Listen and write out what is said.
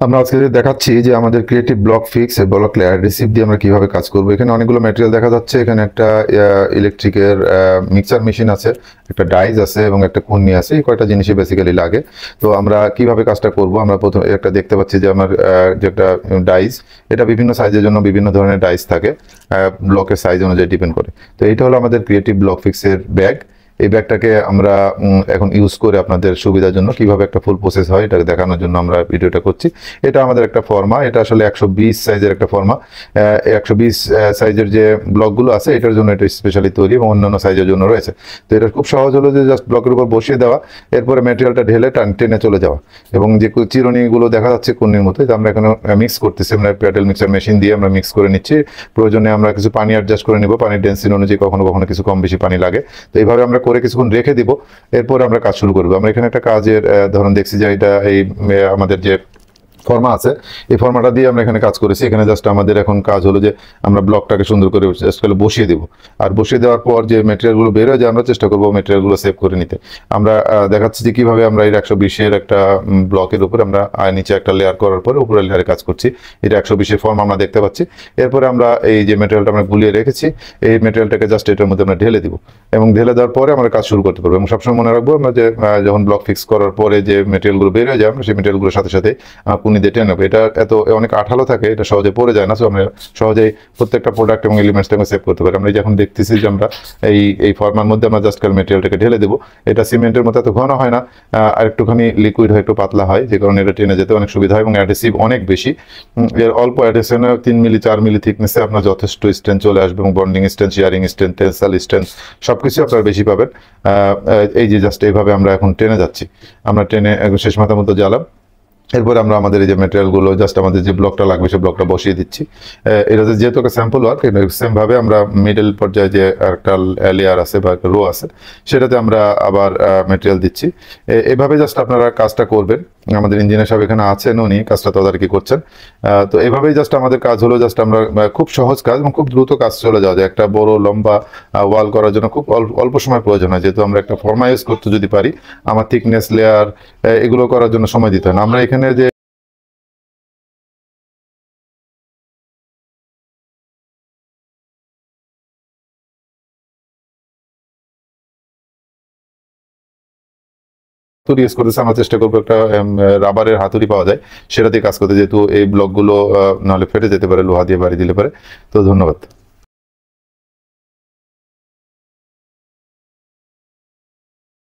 আমরা আজকে দেখাচ্ছি যে আমাদের ক্রিয়েটিভ ব্লক ফিক্স এই ব্লক লেয়ার রিসিভ দিয়ে আমরা কিভাবে কাজ করব। এখানে অনেকগুলো ম্যাটেরিয়াল দেখা যাচ্ছে। এখানে একটা ইলেকট্রিকের মিক্সার মেশিন আছে, একটা ডাইস আছে এবং একটা কুন্নি আছে। এই কয়টা জিনিসই বেসিক্যালি লাগে। তো আমরা কিভাবে কাজটা করব, আমরা প্রথমে একটা দেখতে পাচ্ছি যে আমার যে একটা ডাইস, এটা বিভিন্ন সাইজের জন্য বিভিন্ন ধরনের ডাইস থাকে, ব্লকের সাইজ অনুযায়ী ডিপেন্ড করে। তো এইটা হলো আমাদের ক্রিয়েটিভ ব্লক ফিক্সের ব্যাগ। এই ব্যাগটাকে আমরা এখন ইউজ করে আপনাদের সুবিধার জন্য কিভাবে একটা ফুল প্রসেস হয় এটা দেখানোর জন্য আমরা ভিডিওটা করছি। এটা আমাদের একটা ফর্মা, এটা আসলে 120 সাইজের একটা ফর্মা। 120 সাইজের যে ব্লকগুলো আছে এটার জন্য এটা স্পেশালি তৈরি এবং অন্যান্য সাইজের জন্য রয়েছে। তো এটা খুব সহজ হলো যে জাস্ট ব্লকের উপর বসিয়ে দেওয়া, এরপরে ম্যাটেরিয়ালটা ঢেলে টেনে চলে যাওয়া এবং যে চিরুনিগুলো দেখা যাচ্ছে কুন্নির মতো, এটা আমরা এখানে মিক্স করতেছি। আমরা প্যাডেল মিক্সার মেশিন দিয়ে আমরা মিক্স করে নিচ্ছি। প্রয়োজনে আমরা কিছু পানি অ্যাডজাস্ট করে নিব, পানির ডেন্সিটি অনুযায়ী কখনো কখনো কিছু কম বেশি পানি লাগে। তো এইভাবে আমরা করে কিছুক্ষণ রেখে দিব, এরপর আমরা কাজ শুরু করবো। আমরা এখানে একটা কাজের ধরন দেখছি যে এটা এই আমাদের যে ফর্মা আছে, এই ফর্মাটা দিয়ে আমরা এখানে কাজ করেছি। এখানে জাস্ট আমাদের এখন কাজ হলো যে আমরা ব্লকটাকে সুন্দর করে জাস্ট করে বসিয়ে দেবো। আর বসিয়ে দেওয়ার পর যে মেটেরিয়ালগুলো বের হয়ে যায় আমরা চেষ্টা করবো মেটেরিয়ালগুলো সেভ করে নিতে। আমরা দেখাচ্ছি যে কিভাবে আমরা এই 120-এর একটা ব্লকের উপর আমরা নিচে একটা লেয়ার করার পরে উপরে লেয়ারে কাজ করছি। এটা 120-এর ফর্ম আমরা দেখতে পাচ্ছি। এরপরে আমরা এই যে মেটেরিয়ালটা আমরা গুলিয়ে রেখেছি, এই মেটেরিয়ালটাকে জাস্ট এটার মধ্যে আমরা ঢেলে দিব এবং ঢেলে দেওয়ার পরে আমরা কাজ শুরু করতে পারবো। এবং সবসময় মনে রাখবো আমরা যে যখন ব্লক ফিক্স করার পরে যে মেটেরিয়ালগুলো বের হয়ে যায় আমরা সেই মেটেরিয়ালগুলোর সাথে সাথে কুনি দিয়ে টেনে নেবো। এটা এত অনেক আঠালো থাকে, এটা সহজে পড়ে যায় না। সো আমরা সহজেই প্রত্যেকটা প্রোডাক্ট এবং এলিমেন্টসটাকে সেভ করতে পারি। আমরা যখন দেখতেছি যে আমরা এই ফর্মার মধ্যে আমরা জাস্ট মেটেরিয়ালটাকে ঢেলে দেবো। এটা সিমেন্টের মতো এত ঘন হয় না, আর একটুখানি লিকুইড হয়, একটু পাতলা হয়, যে কারণে এটা টেনে যেতে অনেক সুবিধা হয় এবং অ্যাডহেসিভ অনেক বেশি। এর অল্প অ্যাডহেশনে 3 মিলি 4 মিলি থিকনেসে আপনার যথেষ্ট স্ট্রেন্থ চলে আসবে এবং bonding strength, sharing strength, tensile strength সবকিছু আপনারা বেশি পাবেন। এই যে জাস্ট এইভাবে আমরা এখন টেনে যাচ্ছি, আমরা টেনে শেষ মাথার মতো জ্বালাম। এরপরে আমরা আমাদের এই যে মেটেরিয়ালগুলো জাস্ট আমাদের যে ব্লকটা লাগবে সেই ব্লকটা বসিয়ে দিচ্ছি। এটা যেহেতু একটা স্যাম্পল ওয়ার্ক, সেম ভাবে আমরা মিডল পর্যায়ে যে একটা লেয়ার আছে বা একটা রো আছে সেটাতে আমরা আবার মেটেরিয়াল দিচ্ছি। এইভাবে জাস্ট আপনারা কাজটা করবেন। আমাদের ইঞ্জিনিয়ার সাহেব এখানে আছেন, উনি কাজটা তদারকি করছেন। তো এইভাবেই জাস্ট আমাদের কাজ হলো, জাস্ট আমরা খুব সহজ কাজ এবং খুব দ্রুত কাজ চলে যাওয়া যায়। একটা বড় লম্বা ওয়াল করার জন্য খুব অল্প সময় প্রয়োজন হয়, যেহেতু আমরা একটা ফর্মা ইউজ করতে যদি পারি আমার থিকনেস লেয়ার এগুলো করার জন্য সময় দিতে হয় না। আমরা এখানে যে হাতুড়ি ইউজ করতেছে, আমরা চেষ্টা করবো একটা রাবারের হাতুড়ি পাওয়া যায় সেটা দিয়ে কাজ করতে, যেহেতু এই ব্লকগুলো নাহলে ফেটে যেতে পারে, লোহা দিয়ে বাড়ি দিলে পারে। তো ধন্যবাদ।